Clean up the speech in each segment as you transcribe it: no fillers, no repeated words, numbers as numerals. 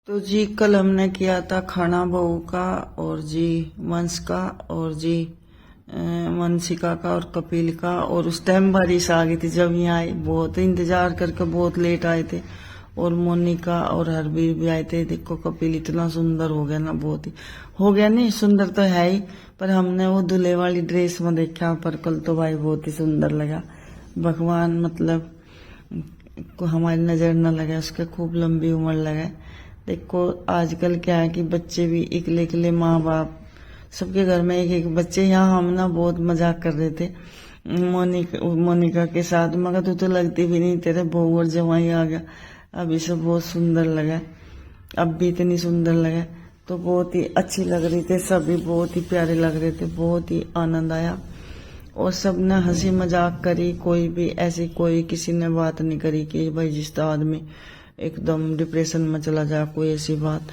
तो जी कल हमने किया था खाना बहू का और जी वंश का और जी वंशिका का और कपिल का। और उस टाइम बारिश आ गई थी जब यहाँ आए, बहुत इंतजार करके बहुत लेट आए थे। और मोनिका और हरबीर भी आए थे। देखो कपिल इतना सुंदर हो गया ना, बहुत ही हो गया। नहीं सुंदर तो है ही, पर हमने वो दूल्हे वाली ड्रेस में देखा पर कल तो भाई बहुत ही सुंदर लगा। भगवान मतलब को हमारी नजर न लगे, उसके खूब लंबी उम्र लगे। देखो आजकल क्या है कि बच्चे भी इकले इकले माँ बाप सबके घर में एक एक बच्चे। यहाँ हम ना बहुत मजाक कर रहे थे मोनिका के साथ, मगर तू तो लगती भी नहीं, तेरे बहू और जवाई आ गया। अभी सब बहुत सुंदर लगा, अब भी इतनी सुंदर लगे, तो बहुत ही अच्छी लग रही थी। सभी बहुत ही प्यारे लग रहे थे, बहुत ही आनंद आया। और सब ने हंसी मजाक करी, कोई भी ऐसी कोई किसी ने बात नहीं करी कि भाई जिसका आदमी एकदम डिप्रेशन में चला जाए, कोई ऐसी बात।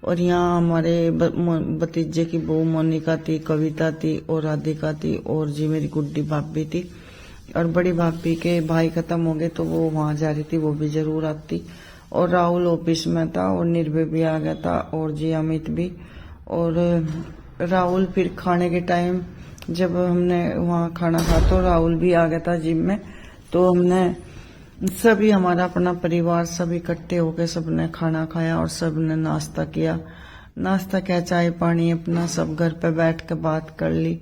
और यहाँ हमारे भतीजे की बहू मोनिका थी, कविता थी और राधिका थी और जी मेरी गुड्डी भाभी थी। और बड़ी भाभी के भाई खत्म हो गए तो वो वहां जा रही थी, वो भी जरूर आती। और राहुल ऑफिस में था और निर्भय भी आ गया था और जी अमित भी। और राहुल फिर खाने के टाइम जब हमने वहाँ खाना खा तो राहुल भी आ गया था जिम में। तो हमने सभी हमारा अपना परिवार सब इकट्ठे होकर सबने खाना खाया और सबने नाश्ता किया। नाश्ता क्या, चाय पानी अपना सब घर पे बैठ के बात कर ली।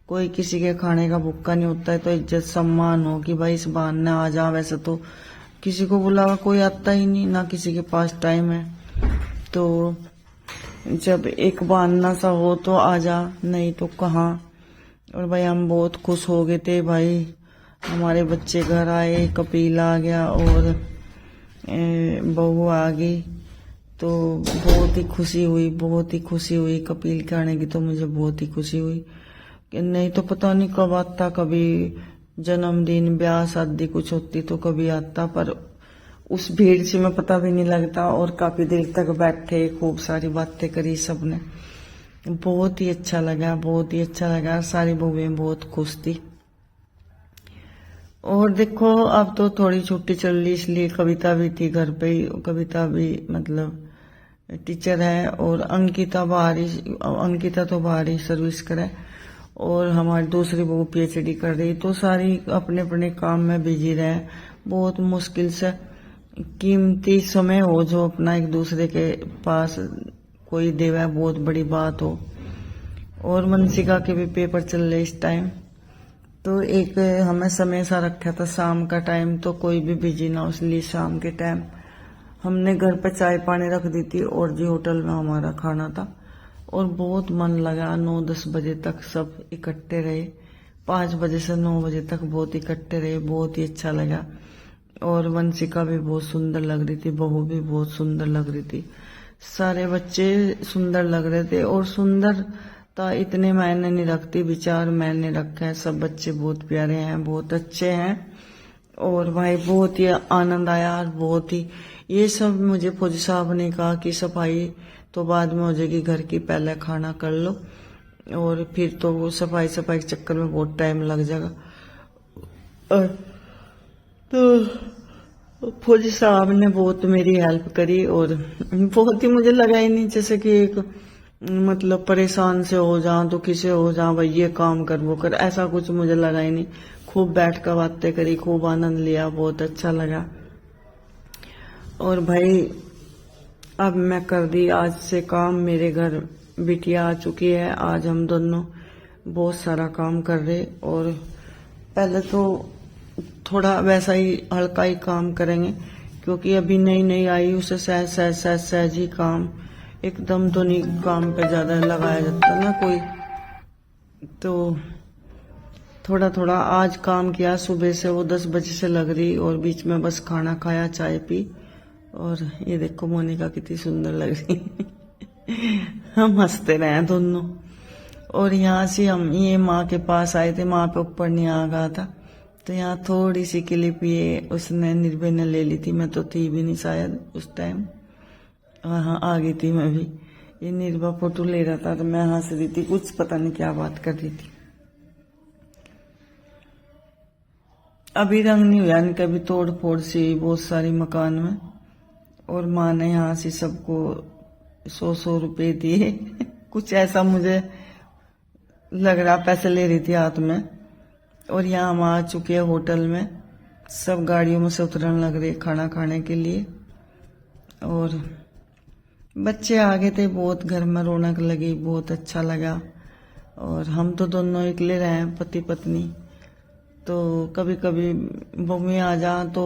कोई किसी के खाने का भूखा नहीं होता है, तो इज्जत सम्मान हो कि भाई इस बहाने आ जा। वैसे तो किसी को बुलावा कोई आता ही नहीं, ना किसी के पास टाइम है। तो जब एक बहाना सा हो तो आ जा, नहीं तो कहाँ। और भाई हम बहुत खुश हो गए थे भाई, हमारे बच्चे घर आए, कपिल आ गया और बहू आ गई। तो बहुत ही खुशी हुई, बहुत ही खुशी हुई। कपिल के आने की तो मुझे बहुत ही खुशी हुई कि नहीं तो पता नहीं कब आता, कभी जन्मदिन ब्याह शादी कुछ होती तो कभी आता, पर उस भीड़ से मैं पता भी नहीं लगता। और काफी देर तक बैठे, खूब सारी बातें करी सबने, बहुत ही अच्छा लगा, बहुत ही अच्छा लगा। सारी बहुएं बहुत खुश थी। और देखो अब तो थोड़ी छुट्टी चल रही, इसलिए कविता भी थी घर पे ही। कविता भी मतलब टीचर है और अंकिता तो बाहर ही सर्विस करे। और हमारी दूसरी बहू पीएचडी कर रही, तो सारी अपने अपने काम में बिजी रहे। बहुत मुश्किल से कीमती समय हो जो अपना एक दूसरे के पास कोई देवा, बहुत बड़ी बात हो। और वंशिका के भी पेपर चल रहे इस टाइम, तो एक हमें समय सा रखा था शाम का टाइम, तो कोई भी बिजी ना हो, इसलिए शाम के टाइम हमने घर पे चाय पानी रख दी थी और जी होटल में हमारा खाना था। और बहुत मन लगा, 9-10 बजे तक सब इकट्ठे रहे, 5 बजे से 9 बजे तक बहुत इकट्ठे रहे, बहुत ही अच्छा लगा। और वंशिका भी बहुत सुंदर लग रही थी, बहू भी बहुत सुंदर लग रही थी, सारे बच्चे सुंदर लग रहे थे। और सुंदरता इतने मायने नहीं रखती, विचार मायने रखा है। सब बच्चे बहुत प्यारे हैं, बहुत अच्छे हैं। और भाई बहुत ही आनंद आया, और बहुत ही ये सब मुझे फौजी साहब ने कहा कि सफाई तो बाद में हो जाएगी घर की, पहले खाना कर लो और फिर तो वो सफाई के चक्कर में बहुत टाइम लग जाएगा। तो फौजी साहब ने बहुत मेरी हेल्प करी, और बहुत ही मुझे लगा ही नहीं जैसे कि एक मतलब परेशान से हो जाऊं, दुखी से हो जाऊं, भाई ये काम कर वो कर, ऐसा कुछ मुझे लगा ही नहीं। खूब बैठ कर बातें करी, खूब आनंद लिया, बहुत अच्छा लगा। और भाई अब मैं कर दी आज से काम, मेरे घर बिटिया आ चुकी है, आज हम दोनों बहुत सारा काम कर रहे। और पहले तो थोड़ा वैसा ही हल्का ही काम करेंगे, क्योंकि अभी नई नई आई, उसे सहज सहज सहज सहज ही काम, एकदम तो नहीं काम पे ज्यादा लगाया जाता ना कोई। तो थोड़ा थोड़ा आज काम किया, सुबह से वो 10 बजे से लग रही, और बीच में बस खाना खाया, चाय पी। और ये देखो मोनिका कितनी सुंदर लग रही हम हंसते रहे दोनों। और यहाँ से हम ये माँ के पास आए थे, माँ पे ऊपर नहीं आ गया था, तो यहाँ थोड़ी सी क्लिप ये उसने निर्भय ने ले ली थी, मैं तो थी भी नहीं शायद उस टाइम। हाँ आ गई थी मैं भी। ये निर्भय फोटो ले रहा था तो मैं हंस रही थी, कुछ पता नहीं क्या बात कर रही थी। अभी रंग नहीं हुआ, यानी कभी तोड़ फोड़ सी बहुत सारी मकान में। और माँ ने यहाँ से सबको 100 रुपए दिए। कुछ ऐसा मुझे लग रहा, पैसे ले रही थी हाथ में। और यहाँ हम आ चुके हैं होटल में, सब गाड़ियों में से उतरने लग रहे खाना खाने के लिए। और बच्चे आ गए थे, बहुत घर में रौनक लगी, बहुत अच्छा लगा। और हम तो दोनों निकले रहे हैं, पति पत्नी। तो कभी कभी मम्मी आ जा तो,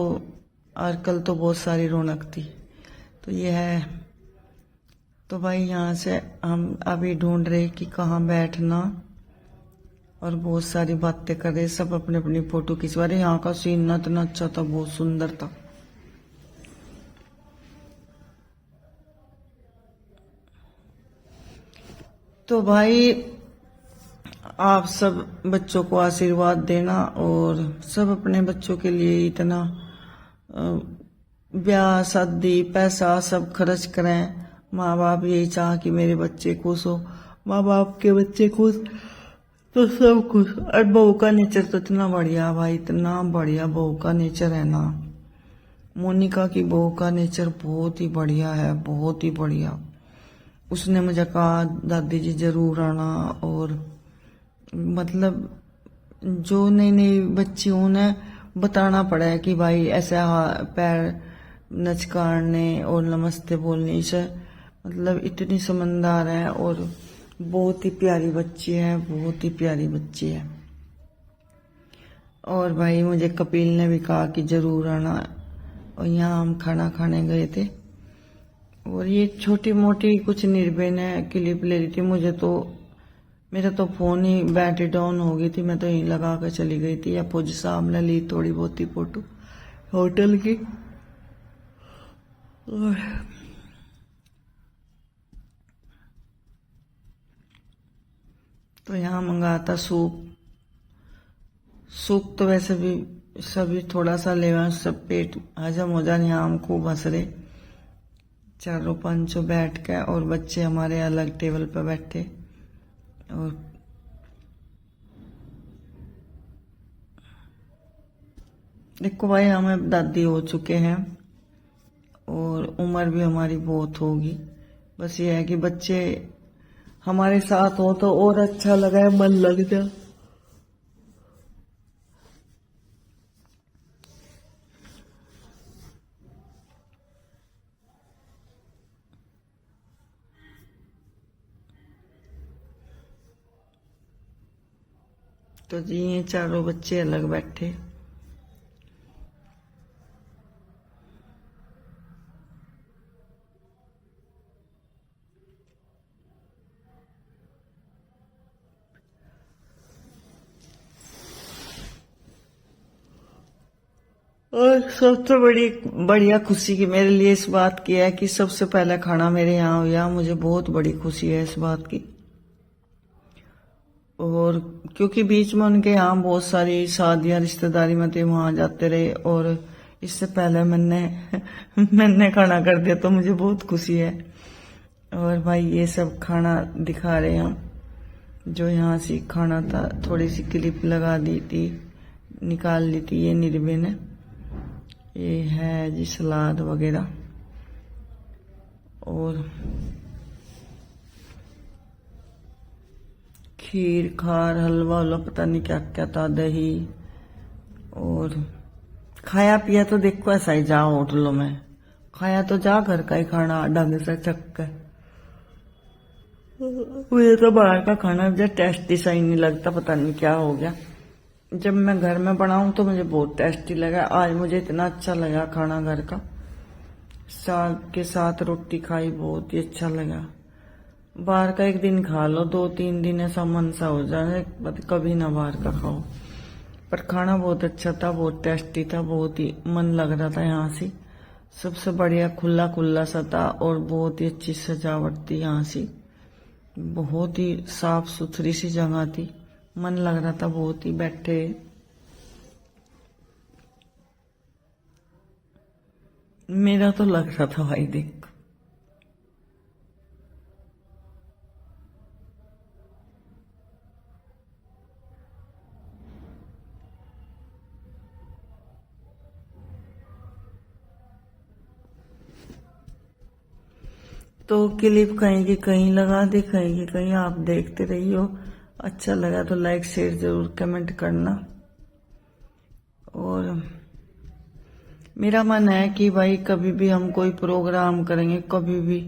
और कल तो बहुत सारी रौनक थी। तो ये है। तो भाई यहाँ से हम अभी ढूंढ रहे कि कहाँ बैठना, और बहुत सारी बातें कर रहे, सब अपने अपनी फोटो खिंचवा रहे। यहाँ का सीन इतना अच्छा था, बहुत सुंदर था। तो भाई आप सब बच्चों को आशीर्वाद देना, और सब अपने बच्चों के लिए इतना ब्याह शादी पैसा सब खर्च करें। माँ बाप यही चाह कि मेरे बच्चे खुश हो, माँ बाप के बच्चे खुश तो सब खुश। और बहू का नेचर तो इतना बढ़िया भाई, इतना बढ़िया बहू का नेचर है ना। मोनिका की बहू का नेचर बहुत ही बढ़िया है, बहुत ही बढ़िया। उसने मुझे कहा दादी जी जरूर आना, और मतलब जो नई नई बच्ची उन्हें बताना पड़ा है कि भाई ऐसे पैर नचकारने और नमस्ते बोलने से, मतलब इतनी समझदार है, और बहुत ही प्यारी बच्ची है, बहुत ही प्यारी बच्ची है। और भाई मुझे कपिल ने भी कहा कि जरूर आना, और यहाँ हम खाना खाने गए थे। और ये छोटी मोटी कुछ निर्भय ने क्लिप ले ली थी। मुझे तो, मेरा तो फोन ही बैटरी डाउन हो गई थी, मैं तो यहीं लगा कर चली गई थी। या फौजी साहब ने ली थोड़ी बहुत ही फोटो होटल की। और तो यहाँ मंगाया था सूप। सूप तो वैसे भी सभी थोड़ा सा लेवा, सब पेट हजम हो जाए। यहाँ हम खूब हंस रहे, चारों पांचों बैठ के, और बच्चे हमारे अलग टेबल पर बैठे। और देखो भाई हमें दादी हो चुके हैं, और उम्र भी हमारी बहुत होगी। बस ये है कि बच्चे हमारे साथ हो तो और अच्छा लगा है, मन लग जा। तो जी ये चारों बच्चे अलग बैठे। और सबसे बड़ी बढ़िया खुशी की मेरे लिए इस बात की है कि सबसे पहला खाना मेरे यहाँ हुआ। मुझे बहुत बड़ी खुशी है इस बात की। और क्योंकि बीच में उनके यहाँ बहुत सारी शादियां रिश्तेदारी में थे, वहां जाते रहे। और इससे पहले मैंने मैंने खाना कर दिया, तो मुझे बहुत खुशी है। और भाई ये सब खाना दिखा रहे हैं हम, जो यहाँ से खाना था। थोड़ी सी क्लिप लगा दी थी, निकाल ली थी ये निर्भय ने। ये है जी सलाद वगैरह, और खीर खार हलवा वलवा पता नहीं क्या क्या था, दही। और खाया पिया तो देखो ऐसा ही जा होटलों में, खाया तो जा घर का ही खाना ढंग से चख कर। मुझे तो बाहर का खाना मुझे टेस्टी सा ही नहीं लगता, पता नहीं क्या हो गया। जब मैं घर में बनाऊं तो मुझे बहुत टेस्टी लगा। आज मुझे इतना अच्छा लगा खाना घर का, साग के साथ रोटी खाई, बहुत ही अच्छा लगा। बाहर का एक दिन खा लो, 2-3 दिन ऐसा मन सा हो जाए, कभी ना बाहर का खाओ। पर खाना बहुत अच्छा था, बहुत टेस्टी था, बहुत ही मन लग रहा था यहाँ से। सबसे बढ़िया खुला खुला सा था, और बहुत ही अच्छी सजावट थी यहाँ से। बहुत ही साफ सुथरी सी जगह थी, मन लग रहा था बहुत ही। बैठे मेरा तो लग रहा था भाई देख। तो क्लिप कहीं की कहीं लगा दी, कहीं की कहीं। आप देखते रहिए, अच्छा लगा तो लाइक शेयर जरूर कमेंट करना। और मेरा मन है कि भाई कभी भी हम कोई प्रोग्राम करेंगे, कभी भी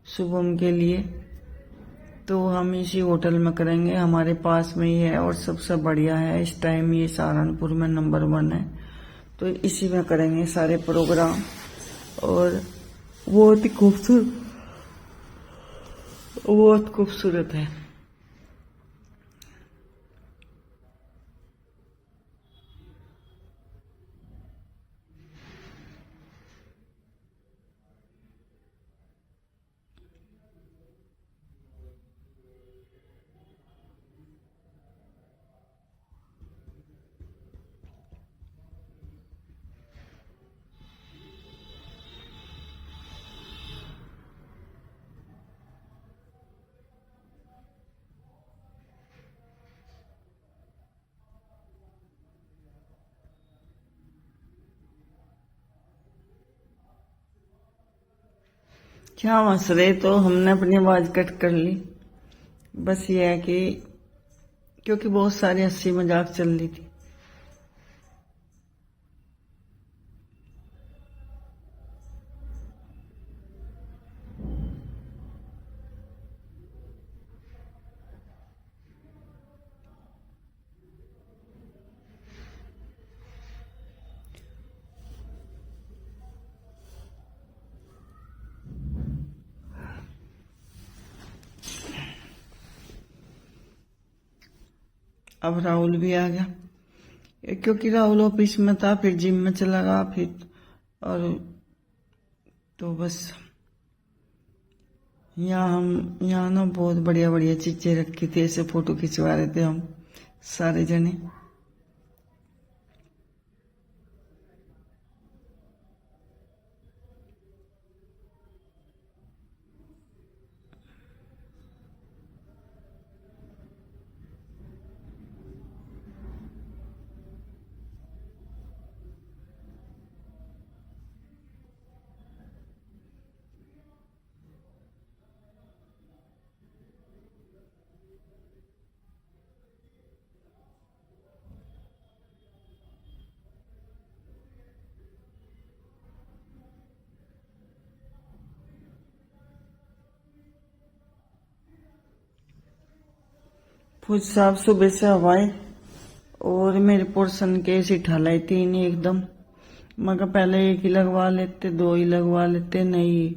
शुभम के लिए, तो हम इसी होटल में करेंगे, हमारे पास में ही है और सबसे बढ़िया है इस टाइम, ये सहारनपुर में नंबर 1 है। तो इसी में करेंगे सारे प्रोग्राम। और बहुत ही खूबसूरत है। क्या हंस रहे? तो हमने अपनी आवाज कट कर ली। बस ये है कि क्योंकि बहुत सारी हंसी मजाक चल रही थी। अब राहुल भी आ गया, क्योंकि राहुल ऑफिस में था, फिर जिम में चला गया, फिर और तो बस यहाँ ना बहुत बढ़िया बढ़िया चीजें रखी थी, ऐसे फोटो खिंचवा रहे थे हम सारे जने। फूज साहब सुबह से हवाए और मेरे पोर्शन के सिठा लाई 3 एकदम। मगर पहले एक ही लगवा लेते, 2 ही लगवा लेते, नहीं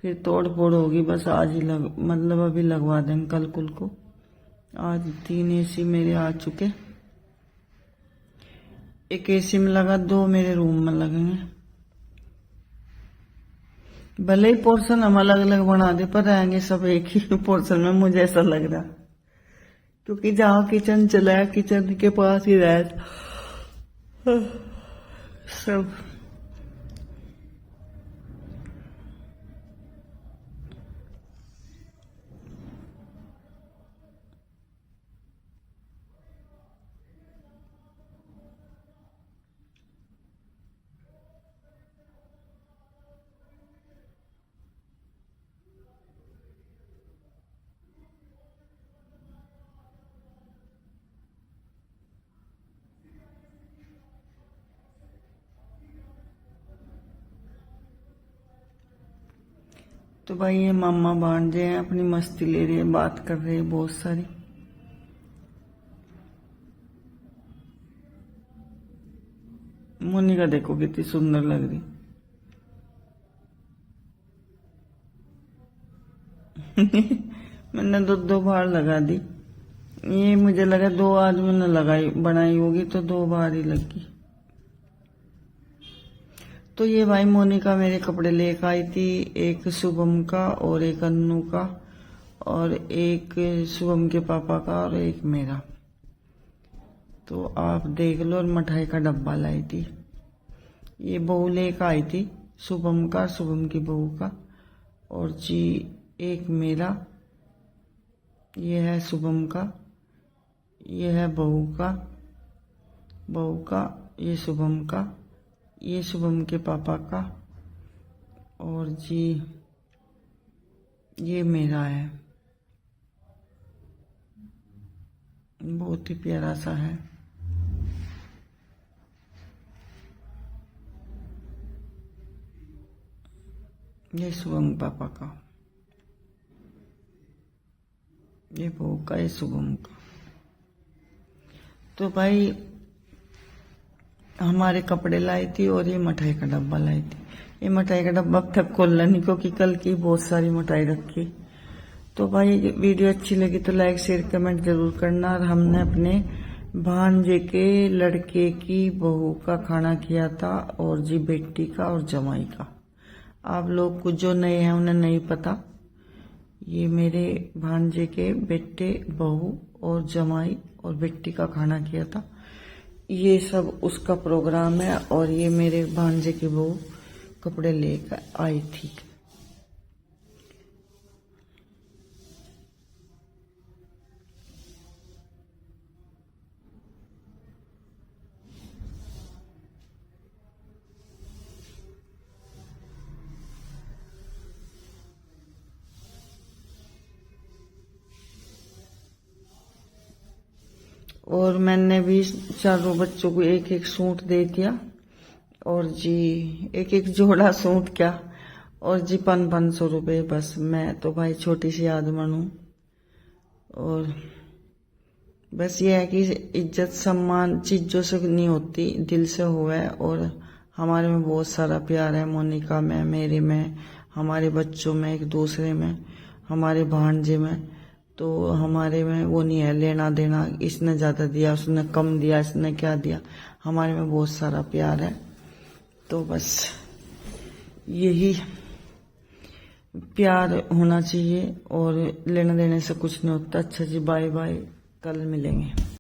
फिर तोड़ फोड़ होगी। बस आज ही मतलब अभी लगवा देंगे कल कुल को। आज 3 एसी मेरे आ चुके, एक एसी में लगा, 2 मेरे रूम में लगेंगे। भले ही पोर्शन हम अलग अलग बना दे, पर रहेंगे सब एक ही पोर्शन में, मुझे ऐसा लग रहा। क्योंकि जहाँ किचन चला है, किचन के पास ही रह सब। तो भाई ये मामा भांजे हैं, अपनी मस्ती ले रहे हैं, बात कर रहे हैं बहुत सारी। मोनिका देखो कितनी सुंदर लग रही। मैंने 2 बार लगा दी। ये मुझे लगा 2 आदमी ने लगाई बनाई होगी, तो 2 बार ही लगी। तो ये भाई मोनिका मेरे कपड़े लेकर आई थी, एक शुभम का और एक अन्नू का और एक शुभम के पापा का और एक मेरा। तो आप देख लो, और मिठाई का डब्बा लाई थी। ये बहू लेकर आई थी, शुभम का, शुभम की बहू का, और जी एक मेरा, ये है शुभम का, ये है बहू का, ये शुभम का, ये शुभम के पापा का, और जी ये मेरा है, बहुत ही प्यारा सा है। ये शुभम पापा का, ये बहू का, ये शुभम का। तो भाई हमारे कपड़े लाई थी और ये मिठाई का डब्बा लाई थी। ये मिठाई का डब्बा अब तक खोलना नहीं, क्योंकि कल की बहुत सारी मिठाई रखी। तो भाई वीडियो अच्छी लगी तो लाइक शेयर कमेंट जरूर करना। और हमने अपने भांजे के लड़के की बहू का खाना किया था, और जी बेटी का और जमाई का। आप लोग कुछ जो नए हैं उन्हें नहीं पता, ये मेरे भांजे के बेटे, बहू और जमाई और बेटी का खाना किया था। ये सब उसका प्रोग्राम है। और ये मेरे भांजे की बहू कपड़े लेकर आई थी। और मैंने भी चारों बच्चों को एक एक सूट दे दिया, और जी एक एक जोड़ा सूट क्या, और जी 500 रुपये बस। मैं तो भाई छोटी सी आदमन हूँ, और बस ये है कि इज्जत सम्मान चीजों से नहीं होती, दिल से हुआ है। और हमारे में बहुत सारा प्यार है, मोनिका में, मेरे में, हमारे बच्चों में, एक दूसरे में, हमारे भांजे में। तो हमारे में वो नहीं है लेना देना, इसने ज्यादा दिया, उसने कम दिया, इसने क्या दिया। हमारे में बहुत सारा प्यार है। तो बस यही प्यार होना चाहिए, और लेने देने से कुछ नहीं होता। अच्छा जी, बाय बाय, कल मिलेंगे।